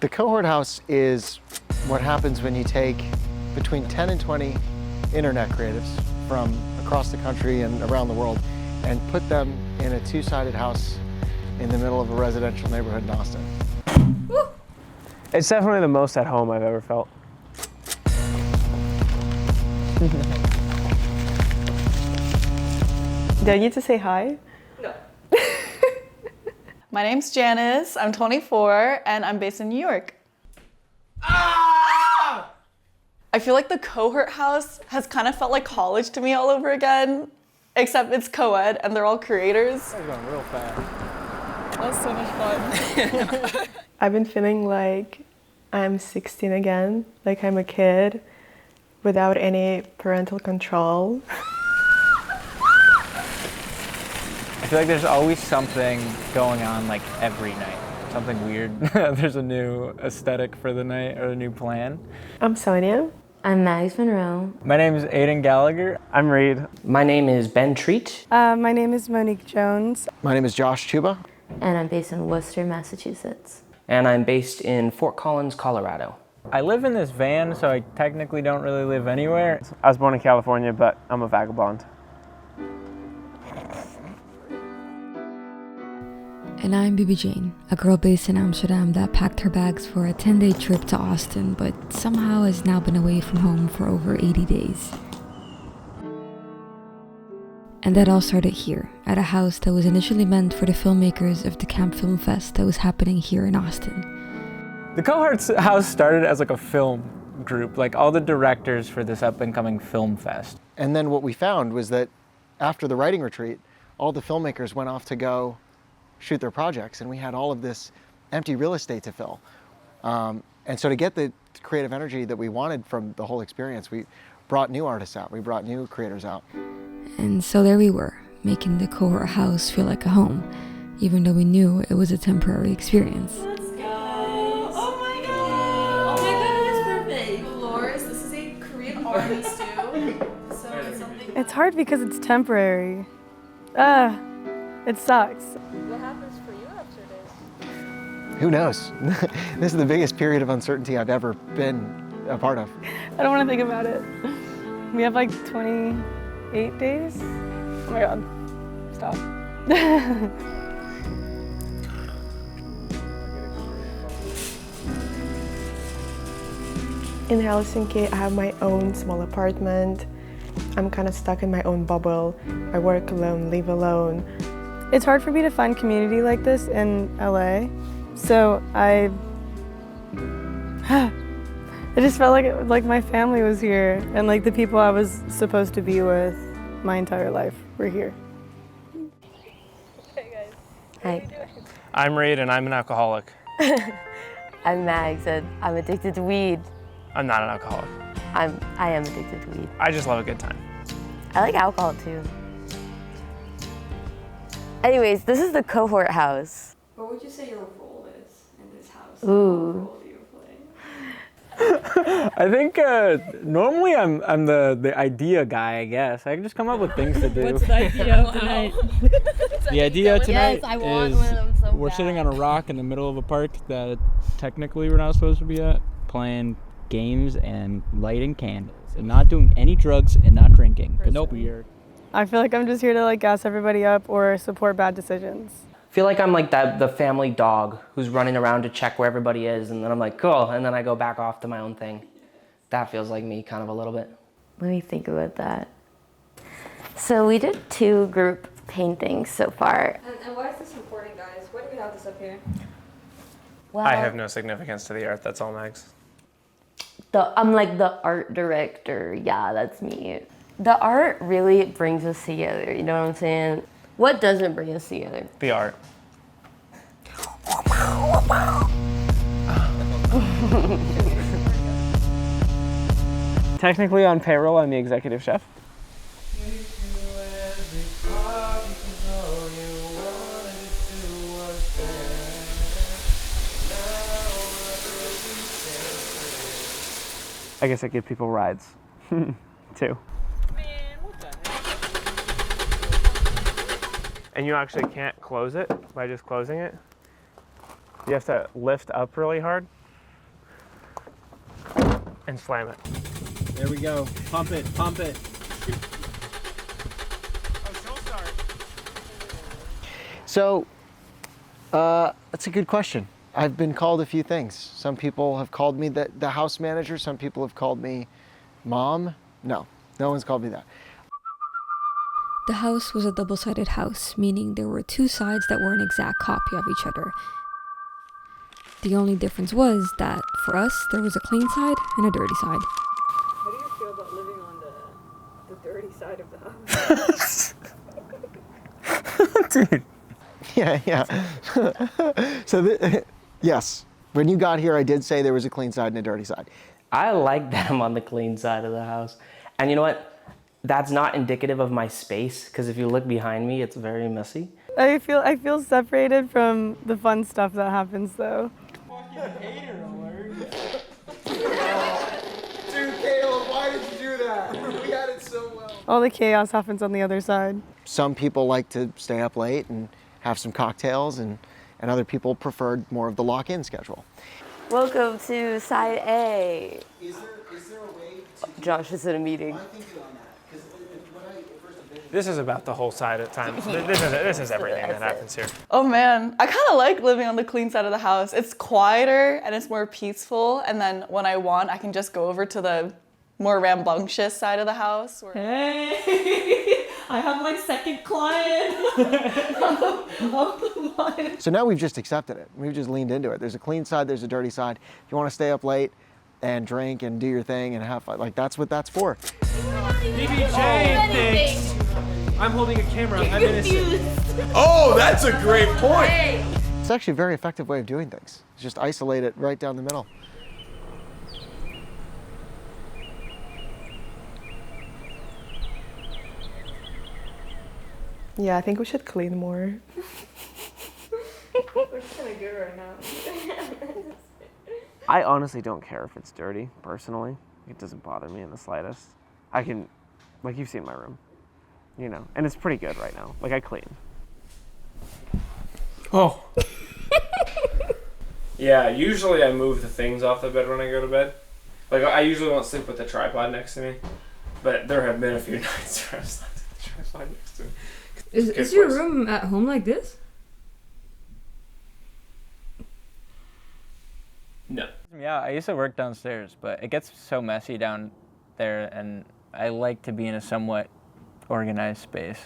The Cohort House is what happens when you take between 10 and 20 internet creatives from across the country and around the world and put them in a two-sided house in the middle of a residential neighborhood in Austin. Woo! It's definitely the most at home I've ever felt. Do I need to say hi? No. My name's Janice, I'm 24, and I'm based in New York. Ah! I feel like the Cohort House has kind of felt like college to me all over again, except it's co-ed and they're all creators. That's going real fast. That was so much fun. I've been feeling like I'm 16 again, like I'm a kid without any parental control. I feel like there's always something going on like every night, something weird. There's a new aesthetic for the night or a new plan. I'm Sonia. I'm Mags Monroe. My name is Aiden Gallagher. I'm Reed. My name is Ben Treat. My name is Monique Jones. My name is Josh Chuba. And I'm based in Worcester, Massachusetts. And I'm based in Fort Collins, Colorado. I live in this van, so I technically don't really live anywhere. I was born in California, but I'm a vagabond. And I'm bibi-jane, a girl based in Amsterdam that packed her bags for a 10-day trip to Austin, but somehow has now been away from home for over 80 days. And that all started here, at a house that was initially meant for the filmmakers of the Camp Film Fest that was happening here in Austin. The Cohort House started as like a film group, like all the directors for this up-and-coming film fest. And then what we found was that after the writing retreat, all the filmmakers went off to go shoot their projects, and we had all of this empty real estate to fill. And so to get the creative energy that we wanted from the whole experience, we brought new artists out, we brought new creators out. And so there we were, making the Cohort House feel like a home, even though we knew it was a temporary experience. Let's go! Oh my god! Oh my god, that's perfect! Dolores, this is a Korean artist too. So it's something. It's hard because it's temporary. It sucks. What happens for you after this? Who knows? This is the biggest period of uncertainty I've ever been a part of. I don't want to think about it. We have like 28 days. Oh my god. Stop. In Helsinki, I have my own small apartment. I'm kind of stuck in my own bubble. I work alone, live alone. It's hard for me to find community like this in LA. So I just felt like my family was here and like the people I was supposed to be with my entire life were here. Hey guys. Hi. I'm Reed, and I'm an alcoholic. I'm Mags, and I'm addicted to weed. I'm not an alcoholic. I am addicted to weed. I just love a good time. I like alcohol too. Anyways, this is the Cohort House. What would you say your role is in this house? Ooh. What role do you play? I think normally I'm the idea guy, I guess. I can just come up with things to do. What's the idea of tonight? The idea tonight Yes, I want is one of them so we're bad. sitting on a rock in the middle of a park that technically we're not supposed to be at, playing games and lighting candles and not doing any drugs and not drinking. But no beer. I feel like I'm just here to like gas everybody up or support bad decisions. I feel like I'm like the family dog who's running around to check where everybody is, and then I'm like, cool, and then I go back off to my own thing. That feels like me kind of a little bit. Let me think about that. So we did 2 group paintings so far. And why is this important, guys? Why do we have this up here? Well, I have no significance to the art, that's all, Mags. I'm like the art director. Yeah, that's me. The art really brings us together, you know what I'm saying? What doesn't bring us together? The art. Technically on payroll, I'm the executive chef. I guess I give people rides, too. And you actually can't close it by just closing it. You have to lift up really hard. and slam it. There we go. Pump it, pump it. So, that's a good question. I've been called a few things. Some people have called me the house manager. Some people have called me mom. No one's called me that. The house was a double-sided house, meaning there were two sides that were an exact copy of each other. The only difference was that, for us, there was a clean side and a dirty side. How do you feel about living on the dirty side of the house? Dude. Yeah. So, yes, when you got here, I did say there was a clean side and a dirty side. I like that I'm on the clean side of the house. And you know what? That's not indicative of my space, because if you look behind me, it's very messy. I feel separated from the fun stuff that happens though. Dude, Caleb, why did you do that? We had it so well. All the chaos happens on the other side. Some people like to stay up late and have some cocktails, and other people preferred more of the lock-in schedule. Welcome to side A. Is there a way to Josh is in a meeting. I'm thinking on that, because when I first envisioned This is about the whole side at times. This is everything that happens here. Oh man, I kind of like living on the clean side of the house. It's quieter and it's more peaceful. And then when I want, I can just go over to the more rambunctious side of the house. Hey, I have my second client. So now we've just accepted it. We've just leaned into it. There's a clean side, there's a dirty side. If you want to stay up late and drink and do your thing and have fun, like that's what that's for. bibi-jane thinks I'm holding a camera. I'm innocent. Oh, that's a great point. It's actually a very effective way of doing things. Just isolate it right down the middle. Yeah, I think we should clean more. We're just kind of good right now. I honestly don't care if it's dirty, personally. It doesn't bother me in the slightest. I can, like you've seen my room, you know, and it's pretty good right now. Like I clean. Oh. Yeah, usually I move the things off the bed when I go to bed. Like I usually won't sleep with the tripod next to me, but there have been a few nights where I've slept with the tripod next to me. Is your room at home like this? No. Yeah, I used to work downstairs, but it gets so messy down there, and I like to be in a somewhat organized space.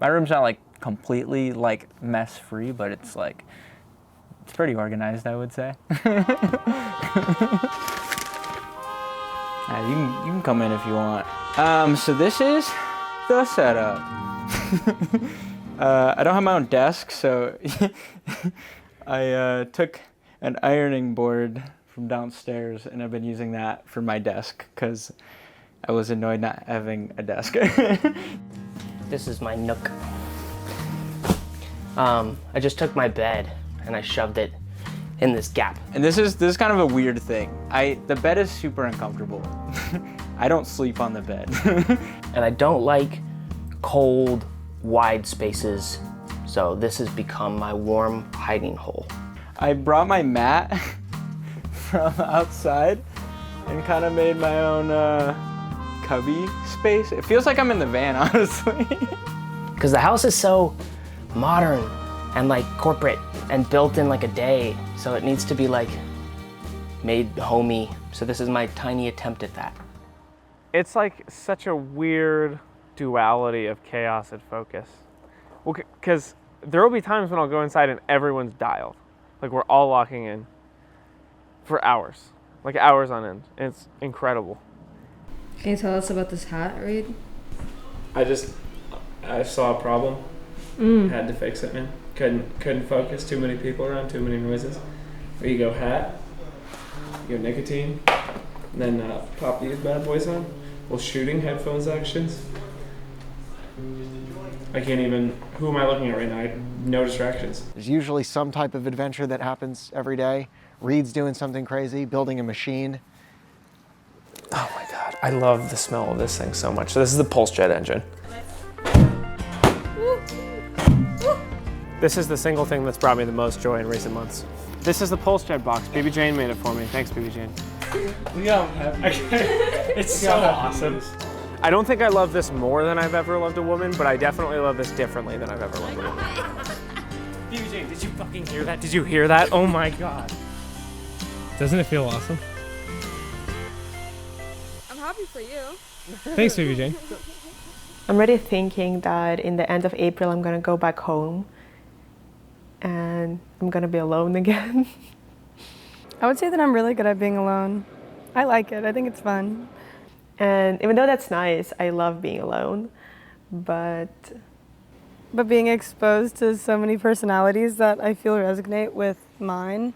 My room's not like completely like mess free, but it's like, it's pretty organized, I would say. You can come in if you want. So this is the setup. I don't have my own desk, so I took an ironing board from downstairs, and I've been using that for my desk because I was annoyed not having a desk. This is my nook. I just took my bed and I shoved it in this gap. And this is kind of a weird thing. The bed is super uncomfortable. I don't sleep on the bed. And I don't like cold, wide spaces, so this has become my warm hiding hole. I brought my mat from outside and kind of made my own cubby space. It feels like I'm in the van, honestly. Because the house is so modern and like corporate and built in like a day, so it needs to be like made homey. So this is my tiny attempt at that. It's like such a weird duality of chaos and focus. Well, because there will be times when I'll go inside and everyone's dialed. Like we're all locking in for hours, like hours on end. And it's incredible. Can you tell us about this hat, Reed? I saw a problem. Had to fix it, man. Couldn't focus. Too many people around. Too many noises. Where you go hat, you go nicotine, and then pop these bad boys on. Well, shooting headphones actions. I can't even. Who am I looking at right now? No distractions. There's usually some type of adventure that happens every day. Reed's doing something crazy, building a machine. Oh my God, I love the smell of this thing so much. So this is the pulse jet engine. This is the single thing that's brought me the most joy in recent months. This is the pulse jet box. bibi-jane made it for me. Thanks, bibi-jane. Look how happy. It's so awesome. I don't think I love this more than I've ever loved a woman, but I definitely love this differently than I've ever loved a woman. bibi-jane, did you fucking hear that? Did you hear that? Oh my god. Doesn't it feel awesome? I'm happy for you. Thanks, bibi-jane. I'm already thinking that in the end of April, I'm gonna go back home and I'm gonna be alone again. I would say that I'm really good at being alone. I like it. I think it's fun. And even though that's nice, I love being alone, but being exposed to so many personalities that I feel resonate with mine,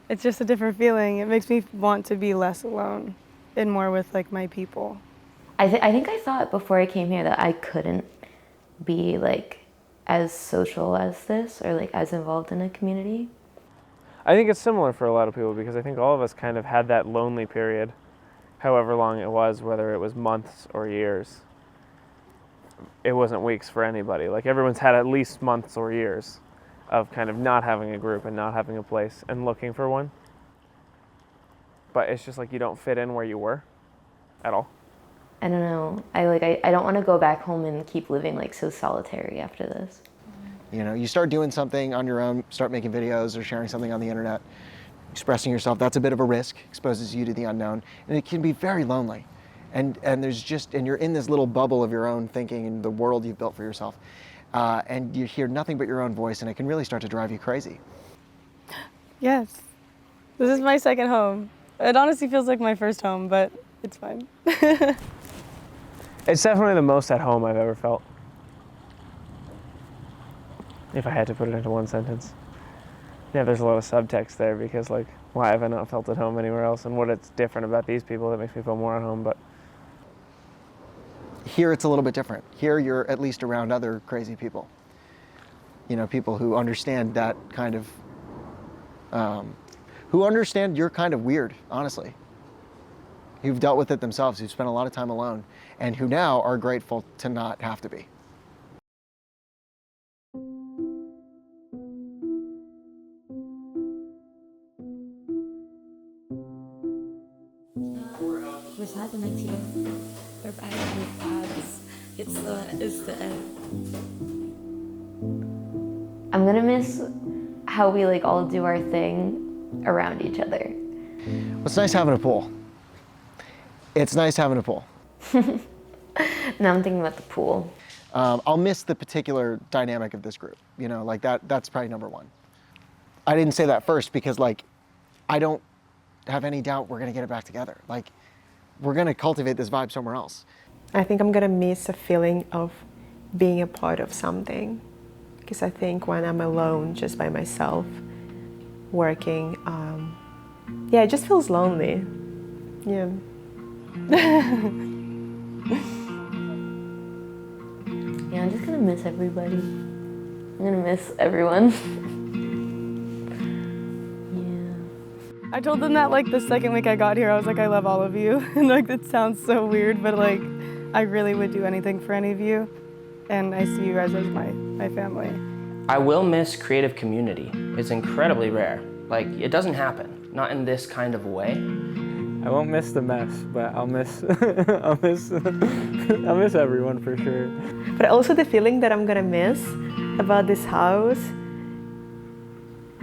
it's just a different feeling. It makes me want to be less alone and more with like my people. I think I thought before I came here that I couldn't be like as social as this or like as involved in a community. I think it's similar for a lot of people because I think all of us kind of had that lonely period, however long it was, whether it was months or years. It wasn't weeks for anybody. Like everyone's had at least months or years of kind of not having a group and not having a place and looking for one. But it's just like you don't fit in where you were at all. I don't know. I don't want to go back home and keep living like so solitary after this. You know, you start doing something on your own, start making videos or sharing something on the internet, expressing yourself, that's a bit of a risk, exposes you to the unknown, and it can be very lonely. And you're in this little bubble of your own thinking and the world you've built for yourself. And you hear nothing but your own voice, and it can really start to drive you crazy. Yes. This is my second home. It honestly feels like my first home, but it's fine. It's definitely the most at home I've ever felt. If I had to put it into one sentence. Yeah, there's a lot of subtext there because like, why have I not felt at home anywhere else and what it's different about these people that makes me feel more at home, but. Here it's a little bit different. Here you're at least around other crazy people. You know, people who understand that kind of, who understand you're kind of weird, honestly. Who've dealt with it themselves, who've spent a lot of time alone, and who now are grateful to not have to be. Was that the next year? We're back on the pads. It's the end. I'm gonna miss how we like all do our thing around each other. Well, it's nice having a pool. It's nice having a pool. Now I'm thinking about the pool. I'll miss the particular dynamic of this group. You know, like that's probably number one. I didn't say that first because like, I don't have any doubt we're gonna get it back together. Like, we're gonna cultivate this vibe somewhere else. I think I'm gonna miss a feeling of being a part of something. Because I think when I'm alone, just by myself, working, yeah, it just feels lonely. Yeah. Yeah, I'm just gonna miss everybody. I'm gonna miss everyone. I told them that like the second week I got here, I was like, I love all of you. And like, that sounds so weird, but like, I really would do anything for any of you. And I see you guys as my family. I will miss creative community. It's incredibly rare. Like, it doesn't happen, not in this kind of way. I won't miss the mess, but I'll miss, I'll miss everyone for sure. But also the feeling that I'm gonna miss about this house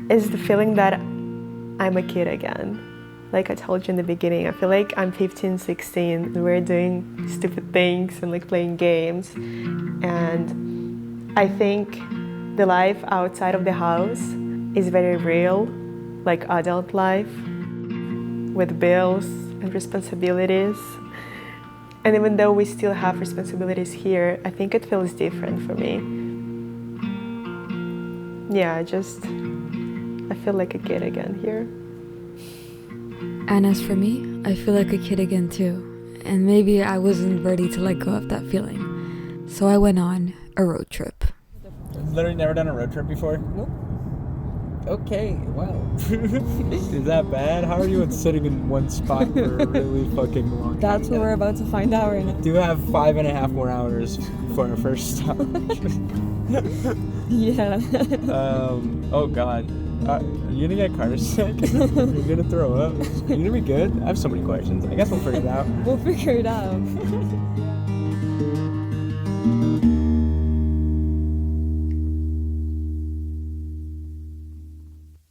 is the feeling that I'm a kid again. Like I told you in the beginning, I feel like I'm 15, 16, and we're doing stupid things and like playing games. And I think the life outside of the house is very real, like adult life, with bills and responsibilities. And even though we still have responsibilities here, I think it feels different for me. Yeah, I feel like a kid again here. And as for me, I feel like a kid again too. And maybe I wasn't ready to let go of that feeling. So I went on a road trip. Literally never done a road trip before? Nope. Okay, wow. Is that bad? How are you sitting in one spot for a really fucking long time? That's what we're about to find out right now. Do have 5.5 more hours for our first stop. Yeah. Oh God. Are you gonna get Carter sick? You're gonna throw up? You're gonna be good? I have so many questions. I guess we'll figure it out. We'll figure it out.